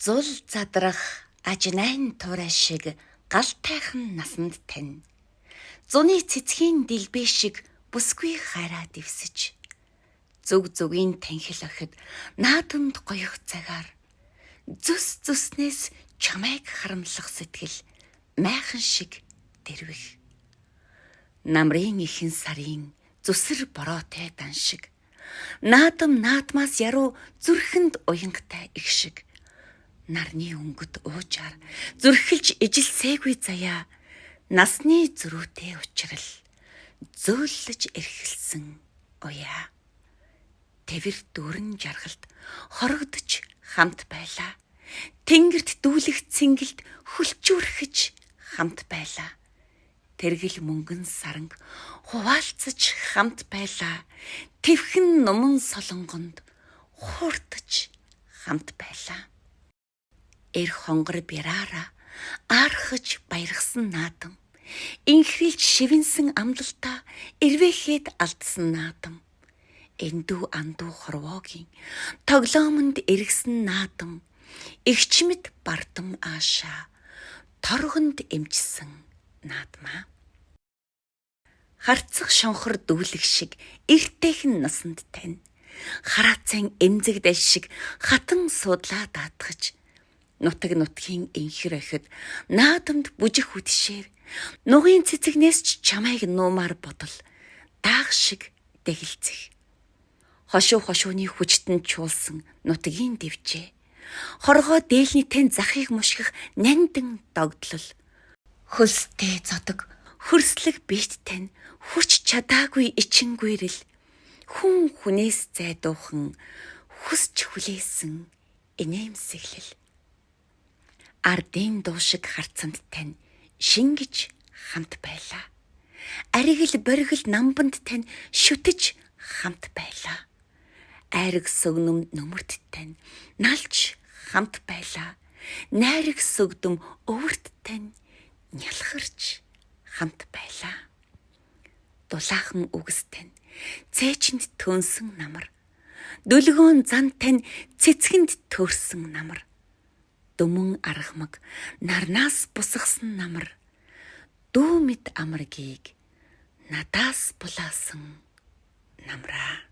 Зул задрах ажнайн турай шиг галтайхан насанд тань. Зуны цэцгийн дэлбээ шиг бүсгүй хайраа дэвсэж. Зүг зүгийн танхил охид наадамд гоёх цагаар зүс зүснээс чамайг харамлах сэтгэл майхан шиг дэрвэх. Намрын ихэн сарын зүсэр бороотой дан шиг. Наадмаас яруу зүрхэнд уянгатай их шиг. Нарны өнгөт уужаар зүрхэлж ижилсээгүй заяа насны зөрүүтэй учрал зөөллөж эрхэлсэн уяа. Тэвэр дүүрэн жаргалд хорогдож хамт байлаа. Тэнгэрт дүүлэх цэнгэлд хүлчүүрхэж хамт байлаа. Тэргэл мөнгөн саранг хуваалцаж хамт байлаа. Тэвхэн нуман солонгонд хууртаж хамт байлаа. Эр хонгор бяраараа аархаж баяргсан наадам. Инхрийлж шивэнсэн амлалтаа эрвээхэд алдсан наадам. Эндүү андуу хорвоогийн тоглоомонд эргэсэн наадам. Игчмэд бардам аашаа торгонд эмчсэн наадмаа. Харцах шонхор дүүлэх шиг эртэйхэн насанд тань. Хараацайн эмзэгдэл шиг хатан суудлаа даатгаж. Нутаг нутгийн инхэр охид наадамд бүжих үдшээр нугын цэцэгнээс ч чамайг нуумаар бодол даах шиг дэгэлцэх. Хошууны хүчтэн чуулсан нутгийн дэвжээ. Хоргоо дээлний тань захыг мушгих нандин догдлол. Хөлстэй зодог хөрслөг биет тань хүч чадаагүй ичингүрэл хүн хүнээс зайдуухан хүсч хүлээсэн инээмсэглэл. Ардын дуу шиг харцанд тань шингэж хамт байлаа. Аригл боргил намбанд тань шүтэж хамт байлаа. Айраг сөгнөм нүмерт тань налж хамт байлаа. Найраг сөгдөм өвөрт тань нялхарч хамт байлаа. Дулаахан үгс тань цээжинд төөнсөн намар. Дүлгөөн зан тань цэцгэнд төрсөн намар. Дүмэн аргамаг нарнаас бусгасан намар. Дүү мэд амаргийг надаас булаасан намраа.